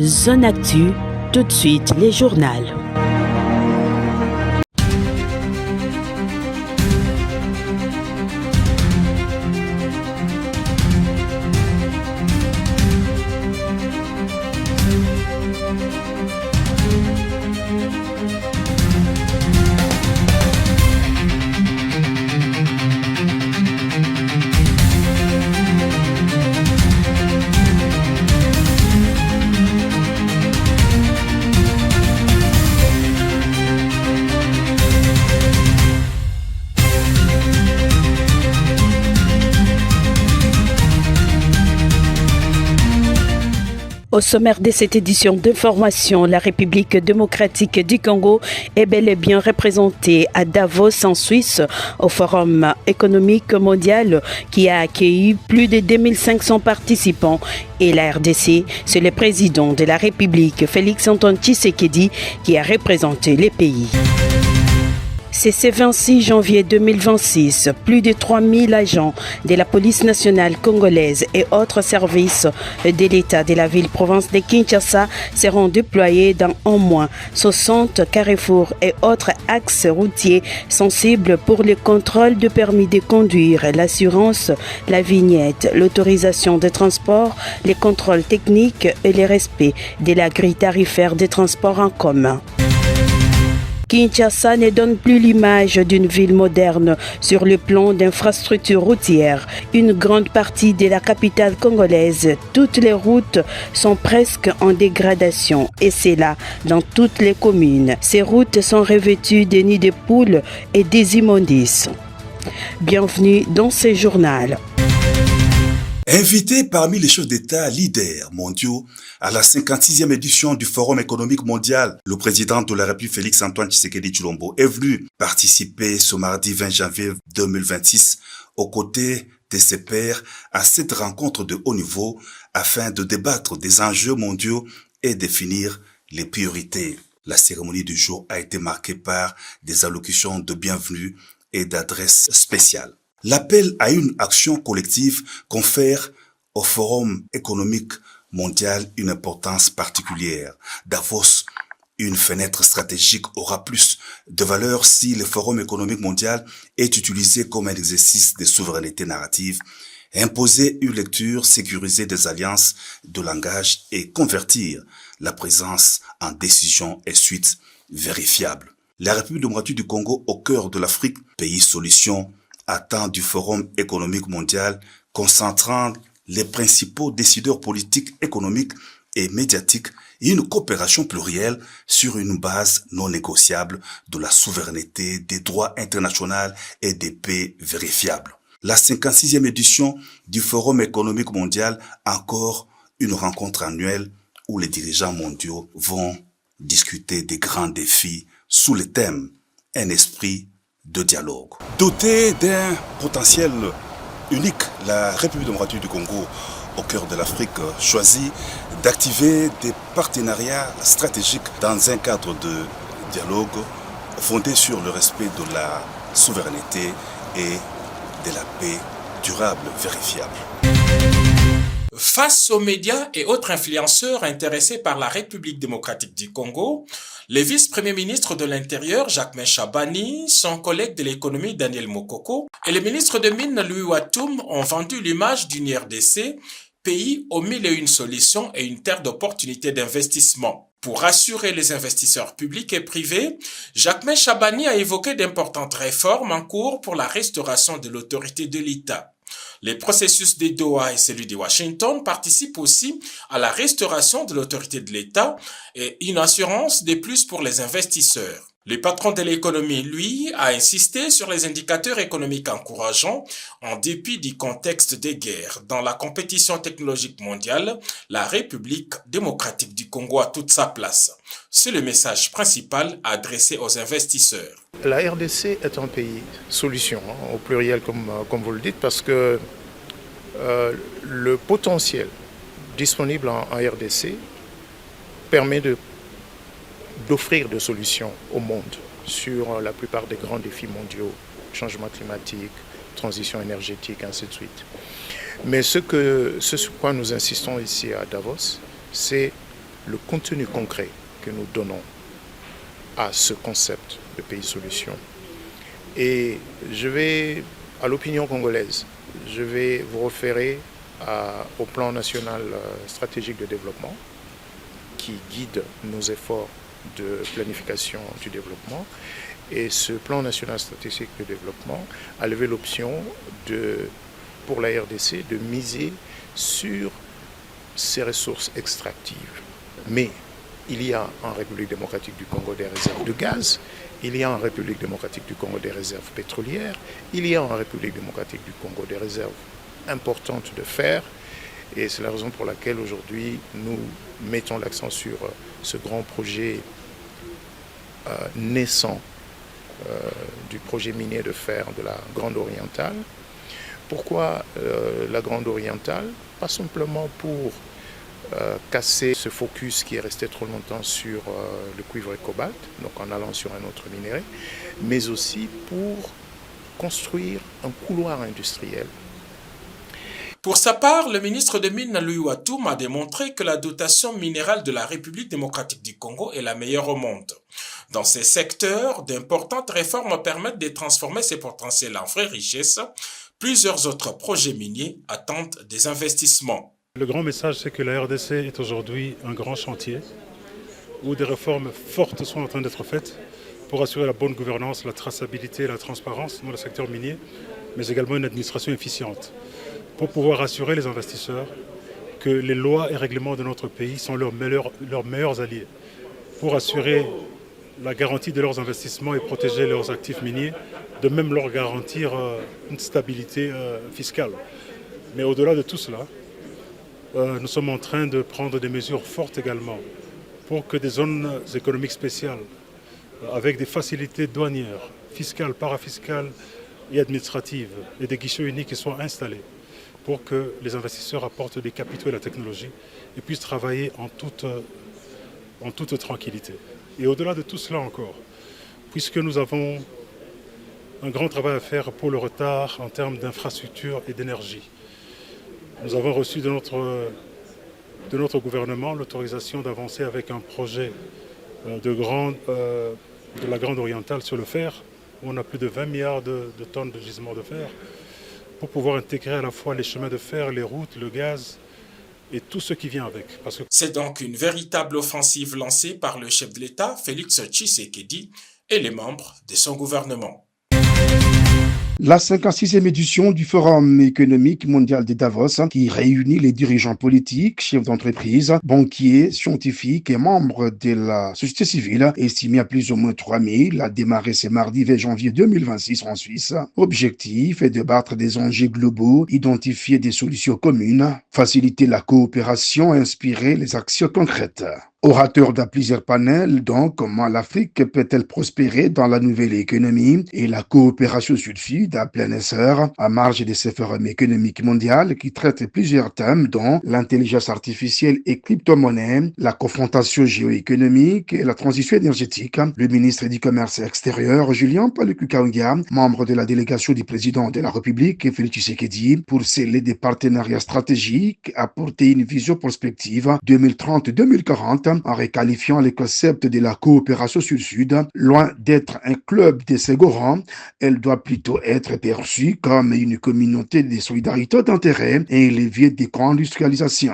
Zone Actu, tout de suite les journaux. Au sommaire de cette édition d'information, la République démocratique du Congo est bel et bien représentée à Davos en Suisse au Forum économique mondial qui a accueilli plus de 2500 participants. Et la RDC, c'est le président de la République, Félix-Antoine Tshisekedi, qui a représenté les pays. C'est ce 26 janvier 2026, plus de 3000 agents de la police nationale congolaise et autres services de l'État de la ville-province de Kinshasa seront déployés dans au moins 60 carrefours et autres axes routiers sensibles pour le contrôle de permis de conduire, l'assurance, la vignette, l'autorisation de transport, les contrôles techniques et le respect de la grille tarifaire des transports en commun. Kinshasa ne donne plus l'image d'une ville moderne sur le plan d'infrastructures routières. Une grande partie de la capitale congolaise, toutes les routes sont presque en dégradation et c'est là dans toutes les communes. Ces routes sont revêtues de nids de poules et des immondices. Bienvenue dans ce journal. Invité parmi les chefs d'État leaders mondiaux à la 56e édition du Forum économique mondial, le président de la République Félix-Antoine Tshisekedi Tshilombo est venu participer ce mardi 20 janvier 2026 aux côtés de ses pairs à cette rencontre de haut niveau afin de débattre des enjeux mondiaux et définir les priorités. La cérémonie du jour a été marquée par des allocutions de bienvenue et d'adresses spéciales. L'appel à une action collective confère au Forum économique mondial une importance particulière. Davos, une fenêtre stratégique, aura plus de valeur si le Forum économique mondial est utilisé comme un exercice de souveraineté narrative, imposer une lecture sécurisée des alliances de langage et convertir la présence en décision et suite vérifiable. La République démocratique du Congo, au cœur de l'Afrique, pays solution, attend du Forum économique mondial concentrant les principaux décideurs politiques, économiques et médiatiques et une coopération plurielle sur une base non négociable de la souveraineté, des droits internationaux et des paix vérifiables. La 56e édition du Forum économique mondial, encore une rencontre annuelle où les dirigeants mondiaux vont discuter des grands défis sous le thème « Un esprit de dialogue ». Dotée d'un potentiel unique, la République démocratique du Congo, au cœur de l'Afrique, choisit d'activer des partenariats stratégiques dans un cadre de dialogue fondé sur le respect de la souveraineté et de la paix durable, vérifiable. Face aux médias et autres influenceurs intéressés par la République démocratique du Congo, le vice-premier ministre de l'Intérieur, Jacquemain Chabani, son collègue de l'économie, Daniel Mokoko, et le ministre de Mines, Louis Watoum, ont vendu l'image d'une RDC, pays aux mille et une solutions et une terre d'opportunités d'investissement. Pour rassurer les investisseurs publics et privés, Jacquemain Chabani a évoqué d'importantes réformes en cours pour la restauration de l'autorité de l'État. Les processus de Doha et celui de Washington participent aussi à la restauration de l'autorité de l'État et une assurance de plus pour les investisseurs. Le patron de l'économie, lui, a insisté sur les indicateurs économiques encourageants en dépit du contexte de guerre. Dans la compétition technologique mondiale, la République démocratique du Congo a toute sa place. C'est le message principal adressé aux investisseurs. La RDC est un pays solution, au pluriel comme vous le dites, parce que le potentiel disponible en RDC permet d'offrir des solutions au monde sur la plupart des grands défis mondiaux, changement climatique, transition énergétique, ainsi de suite. Mais ce sur quoi nous insistons ici à Davos, c'est le contenu concret que nous donnons à ce concept de pays solution. Et je vais, à l'opinion congolaise, je vais vous référer au plan national stratégique de développement qui guide nos efforts de planification du développement. Et ce plan national stratégique de développement a levé l'option pour la RDC de miser sur ces ressources extractives. Mais il y a en République démocratique du Congo des réserves de gaz, il y a en République démocratique du Congo des réserves pétrolières, il y a en République démocratique du Congo des réserves importantes de fer. Et c'est la raison pour laquelle aujourd'hui nous mettons l'accent sur ce grand projet naissant du projet minier de fer de la Grande Orientale. Pourquoi la Grande Orientale? Pas simplement pour casser ce focus qui est resté trop longtemps sur le cuivre et cobalt, donc en allant sur un autre minerai, mais aussi pour construire un couloir industriel. Pour sa part, le ministre des Mines Louis Watoum a démontré que la dotation minérale de la République démocratique du Congo est la meilleure au monde. Dans ces secteurs, d'importantes réformes permettent de transformer ces potentiels en vraies richesses. Plusieurs autres projets miniers attendent des investissements. Le grand message, c'est que la RDC est aujourd'hui un grand chantier où des réformes fortes sont en train d'être faites pour assurer la bonne gouvernance, la traçabilité et la transparence dans le secteur minier, mais également une administration efficiente pour pouvoir assurer les investisseurs que les lois et règlements de notre pays sont leurs meilleurs alliés pour assurer la garantie de leurs investissements et protéger leurs actifs miniers, de même leur garantir une stabilité fiscale. Mais au-delà de tout cela, nous sommes en train de prendre des mesures fortes également pour que des zones économiques spéciales, avec des facilités douanières, fiscales, parafiscales et administratives, et des guichets uniques soient installés pour que les investisseurs apportent des capitaux et la technologie et puissent travailler en toute tranquillité. Et au-delà de tout cela encore, puisque nous avons un grand travail à faire pour le retard en termes d'infrastructures et d'énergie, nous avons reçu de notre gouvernement l'autorisation d'avancer avec un projet de la Grande Orientale sur le fer, où on a plus de 20 milliards de tonnes de gisements de fer, pour pouvoir intégrer à la fois les chemins de fer, les routes, le gaz et tout ce qui vient avec. C'est donc une véritable offensive lancée par le chef de l'État, Félix Tshisekedi, et les membres de son gouvernement. La 56e édition du Forum économique mondial de Davos, qui réunit les dirigeants politiques, chefs d'entreprise, banquiers, scientifiques et membres de la société civile, estimé à plus ou moins 3000, a démarré ce mardi 20 janvier 2026 en Suisse. Objectif est de débattre des enjeux globaux, identifier des solutions communes, faciliter la coopération et inspirer les actions concrètes. Orateur de plusieurs panels, donc, comment l'Afrique peut-elle prospérer dans la nouvelle économie et la coopération sud-sud à plein essor, à marge de ce forum économique mondial qui traite plusieurs thèmes dont l'intelligence artificielle et crypto-monnaie, la confrontation géoéconomique et la transition énergétique. Le ministre du Commerce extérieur, Julien Paluku-Kahungia, membre de la délégation du président de la République, Félix Tshisekedi, pour sceller des partenariats stratégiques, apporter une vision prospective 2030-2040, en requalifiant le concept de la coopération sud-sud. Loin d'être un club de second rang, elle doit plutôt être perçue comme une communauté de solidarité d'intérêt et un levier de co-industrialisation.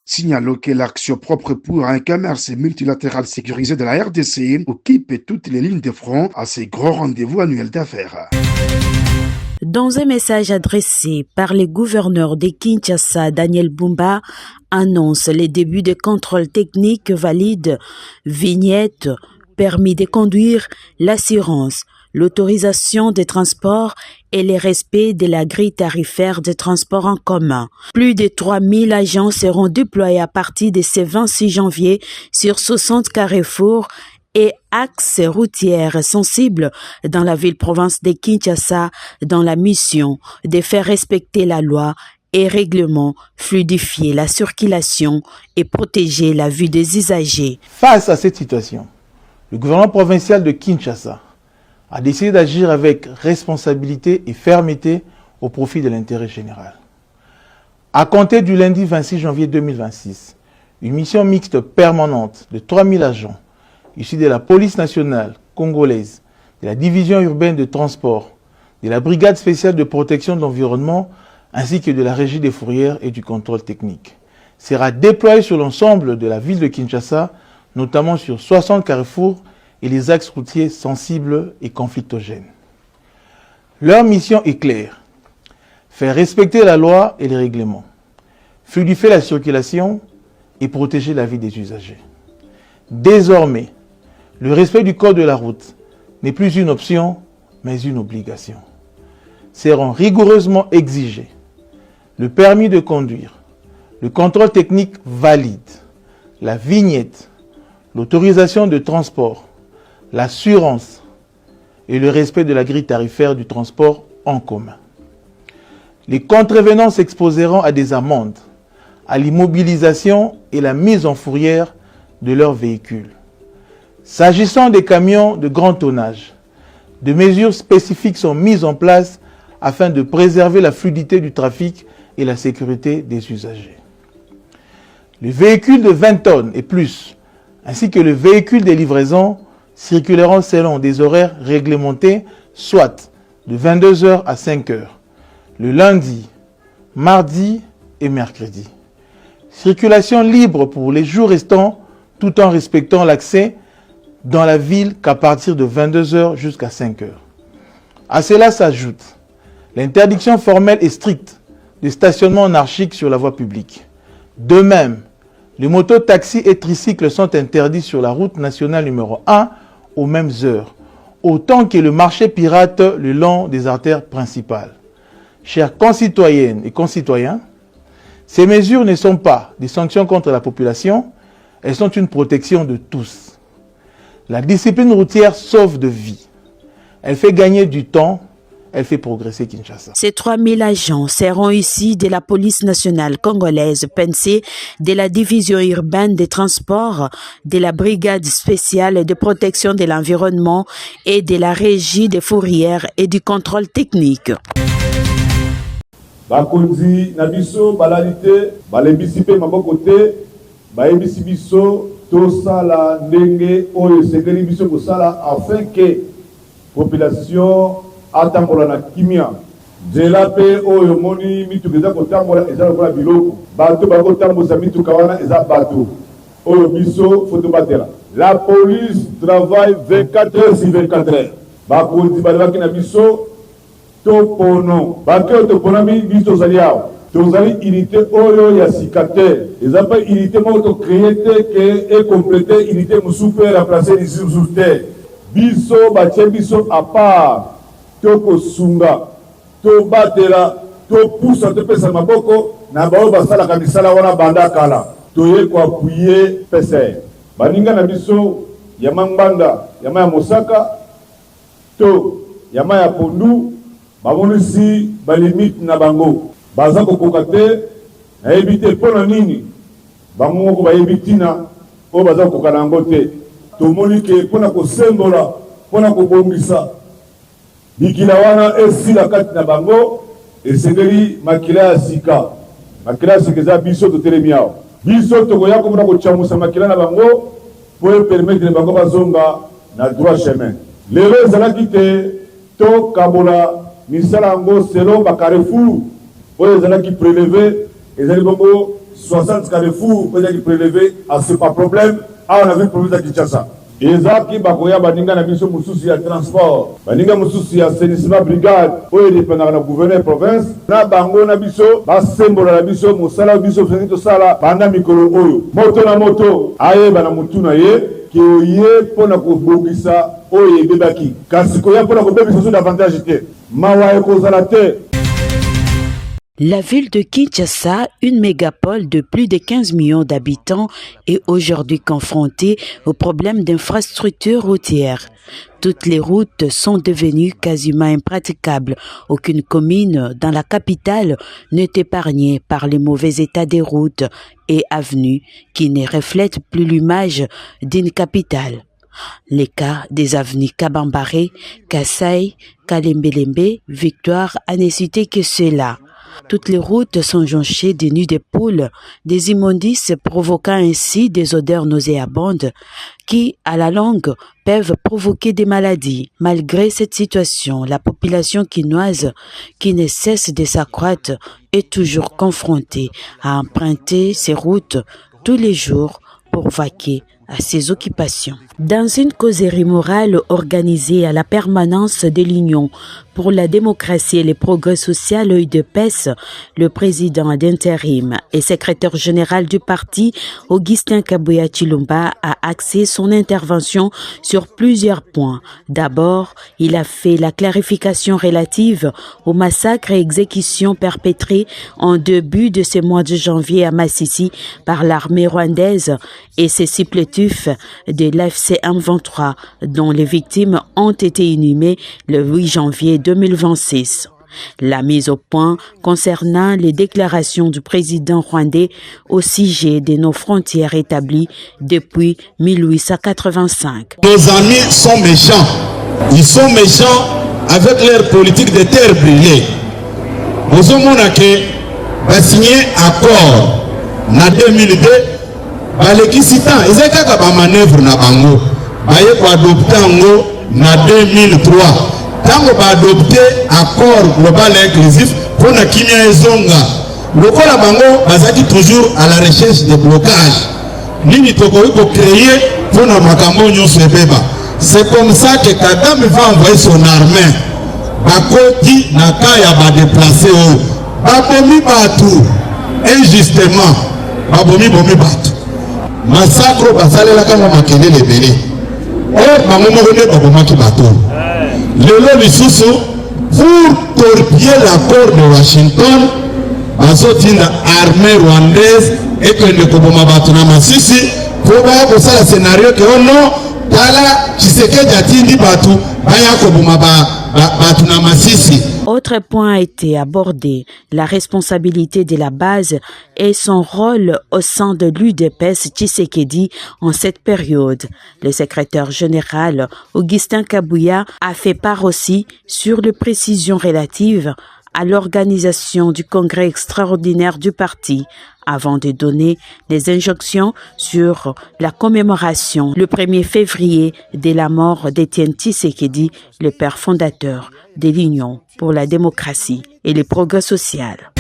Signalons que l'action propre pour un commerce multilatéral sécurisé de la RDC occupe toutes les lignes de front à ces grands rendez-vous annuels d'affaires. Dans un message adressé par le gouverneur de Kinshasa, Daniel Bumba annonce les débuts de contrôles techniques valides, vignettes, permis de conduire, l'assurance, l'autorisation de transport et le respect de la grille tarifaire de transport en commun. Plus de 3000 agents seront déployés à partir de ce 26 janvier sur 60 carrefours et axes routiers sensibles dans la ville-province de Kinshasa dans la mission de faire respecter la loi et règlements, fluidifier la circulation et protéger la vue des usagers. Face à cette situation, le gouvernement provincial de Kinshasa a décidé d'agir avec responsabilité et fermeté au profit de l'intérêt général. À compter du lundi 26 janvier 2026, une mission mixte permanente de 3000 agents issus de la police nationale congolaise, de la division urbaine de transport, de la brigade spéciale de protection de l'environnement, ainsi que de la régie des fourrières et du contrôle technique, sera déployée sur l'ensemble de la ville de Kinshasa, notamment sur 60 carrefours et les axes routiers sensibles et conflictogènes. Leur mission est claire: faire respecter la loi et les règlements, fluidifier la circulation et protéger la vie des usagers. Désormais, le respect du code de la route n'est plus une option, mais une obligation. Seront rigoureusement exigés le permis de conduire, le contrôle technique valide, la vignette, l'autorisation de transport, l'assurance et le respect de la grille tarifaire du transport en commun. Les contrevenants s'exposeront à des amendes, à l'immobilisation et la mise en fourrière de leurs véhicules. S'agissant des camions de grand tonnage, des mesures spécifiques sont mises en place afin de préserver la fluidité du trafic et la sécurité des usagers. Les véhicules de 20 tonnes et plus, ainsi que les véhicules de livraison, circuleront selon des horaires réglementés, soit de 22h à 5h, le lundi, mardi et mercredi. Circulation libre pour les jours restants, tout en respectant l'accès dans la ville qu'à partir de 22h jusqu'à 5h. À cela s'ajoute l'interdiction formelle et stricte de stationnement anarchique sur la voie publique. De même, les motos, taxis et tricycles sont interdits sur la route nationale numéro 1 aux mêmes heures, autant que le marché pirate le long des artères principales. Chers concitoyennes et concitoyens, ces mesures ne sont pas des sanctions contre la population, elles sont une protection de tous. La discipline routière sauve de vie. Elle fait gagner du temps, elle fait progresser Kinshasa. Ces 3000 agents seront issus de la police nationale congolaise PNC, de la division urbaine des transports, de la brigade spéciale de protection de l'environnement et de la régie des fourrières et du contrôle technique. Bakonzi na biso balalite balembisi pe maboko te bayebisi biso tosala ndenge oyo esengeli biso kosala afin que population atambola na kimia nzela pe oyo moni mituka eza kotambola eza lokola biloko bato bakotambusa mituka wana eza bato oyo biso foto batela. La police travaille 24 heures sur 24 heures. Bakonzi balobaki na biso topono bakeo toponami biso tozali awa tozali unité oyo ya sikater eza mpe unité moko tocreye te ke ecomplete unité mosusu mpe remplace lisi mosusu te biso batie biso a part tokosunga tobatela topusa topesa maboko na baoyo basalaka misala wana banda kala toye koapuye PCR baninga na biso ya Mangbanda ya Maya Mosaka to ya Maya Pondu bamonisi balimite na bango baza kokoka te nayebi te mpo na nini bango moko bayebi tina oyo baza kokoka na yango te tomoni ke mpo na kosembola mpo na kobongisa bikila wana esila kati na bango esengeli makila ya sika eza biso totelemi awa biso tokoya komona kocamusa makila na bango mpo epermetre bango bazonga na droit chemin lelo ezalaki te tokabola misala yango selon bacarrefour oyo ezalaki prélevé ezali bongo 60 carrefours qui prélevé à ce pas problème. Ah, on a vu le problème de Kinshasa. Ezaki bakoya baninga na biso mususu ya transport baninga mususu ya assainissement brigade oyo dépendant na gouverneur province na bango na biso basembola na biso mosala biso fengi tosala banda mikolo oyo moto na moto aye bana mutu na ye ki oye pona kobongisa oyo ebebaki kasi koya pona kobebisa so davantage te mawa ekozala te. La ville de Kinshasa, une mégapole de plus de 15 millions d'habitants, est aujourd'hui confrontée aux problèmes d'infrastructures routières. Toutes les routes sont devenues quasiment impraticables. Aucune commune dans la capitale n'est épargnée par le mauvais état des routes et avenues qui ne reflètent plus l'image d'une capitale. Les cas des avenues Kabambaré, Kassai, Kalembelembe, Victoire, à ne citer que ceux-là. Toutes les routes sont jonchées de nids de poules, des immondices provoquant ainsi des odeurs nauséabondes qui, à la longue, peuvent provoquer des maladies. Malgré cette situation, la population quinoise, qui ne cesse de s'accroître, est toujours confrontée à emprunter ces routes tous les jours pour vaquer à ses occupations. Dans une causerie morale organisée à la permanence de l'Union pour la démocratie et le progrès social UDPS, le président d'intérim et secrétaire général du parti, Augustin Kabuya Tshilombo, a axé son intervention sur plusieurs points. D'abord, il a fait la clarification relative au massacre et exécutions perpétrées en début de ce mois de janvier à Massissi par l'armée rwandaise et ses supplétifs de l'FC M23 dont les victimes ont été inhumées le 8 janvier 2026. La mise au point concernant les déclarations du président rwandais au sujet de nos frontières établies depuis 1885. Nos amis sont méchants. Ils sont méchants avec leur politique de terre brûlée. Nous avons signé accord en 2002. Balekisita ezeka ba manœuvre na bango baye ko adopter ngo na 2003 tango ba adopter accord global inclusif pour na kimia ezonga lokola bango bazaki toujours à la recherche de blocage nini toko ko créer pour na makambo nyonso ebeba. C'est comme ça que Kagame va envoyer son armée bakoti na kaya ba déplacer o babomi batu injustement babomi batu massacre basalela kama makelele belé bango moko nde babomaki bato lelo lisusu pour torpiller l'accord de Washington bazotinda armée rwandaise ekende koboma bato na Masisi po baya kosala scénario ke ono tala Tshisekedi atindi bato baya koboma bato na Masisi. Autre point a été abordé, la responsabilité de la base et son rôle au sein de l'UDPS Tshisekedi en cette période. Le secrétaire général Augustin Kabuya a fait part aussi sur les précisions relatives à l'organisation du congrès extraordinaire du parti avant de donner des injonctions sur la commémoration le 1er février de la mort d'Étienne Tshisekedi, le père fondateur de l'Union pour la démocratie et le progrès social.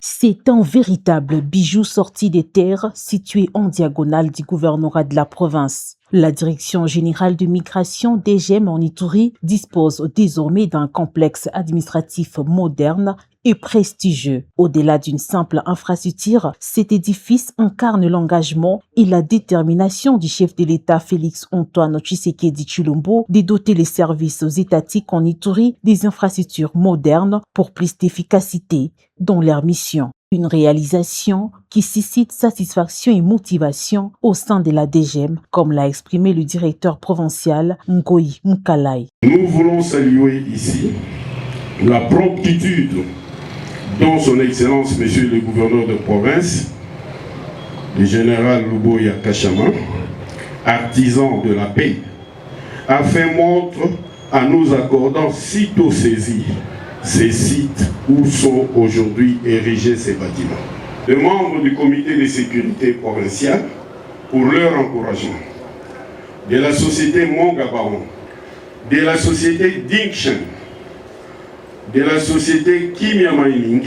C'est un véritable bijou sorti des terres situé en diagonale du gouvernorat de la province. La Direction générale de migration DGM en Ituri dispose désormais d'un complexe administratif moderne et prestigieux. Au-delà d'une simple infrastructure, cet édifice incarne l'engagement et la détermination du chef de l'État Félix-Antoine Tshisekedi Tshilombo de doter les services étatiques en Ituri des infrastructures modernes pour plus d'efficacité dans leur mission. Une réalisation qui suscite satisfaction et motivation au sein de la DGM, comme l'a exprimé le directeur provincial Ngoyi Mukalai. Nous voulons saluer ici la promptitude dont son Excellence, Monsieur le gouverneur de province, le général Luboya Kachama, artisan de la paix, a fait montre en nous accordant sitôt saisi ces sites où sont aujourd'hui érigés ces bâtiments. Les membres du comité de sécurité provincial pour leur encouragement, de la société Mongabaron, de la société Dingshen, de la société Kimia Mining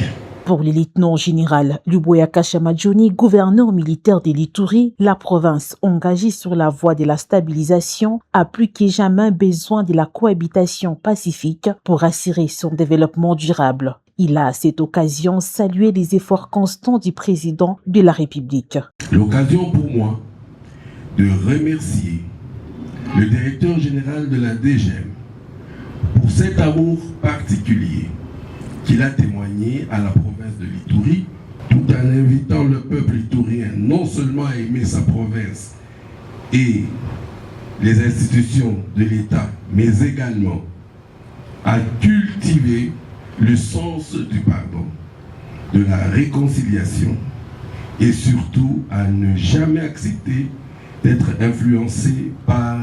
Pour le lieutenant général Luboya Kashamadjoni, gouverneur militaire de l'Ituri, la province engagée sur la voie de la stabilisation a plus que jamais besoin de la cohabitation pacifique pour assurer son développement durable. Il a à cette occasion salué les efforts constants du président de la République. L'occasion pour moi de remercier le directeur général de la DGM pour cet amour particulier qu'il a témoigné à la province de l'Ituri, tout en invitant le peuple iturien non seulement à aimer sa province et les institutions de l'État, mais également à cultiver le sens du pardon, de la réconciliation et surtout à ne jamais accepter d'être influencé par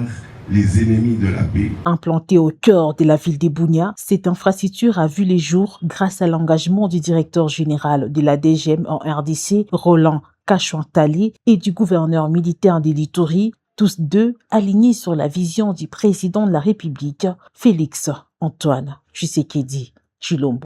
les ennemis de la paix. Implantée au cœur de la ville de Bunia, cette infrastructure a vu les jours grâce à l'engagement du directeur général de la DGM en RDC, Roland Kachouantali, et du gouverneur militaire de l'Ituri, tous deux alignés sur la vision du président de la République, Félix Antoine Tshisekedi Tshilombo.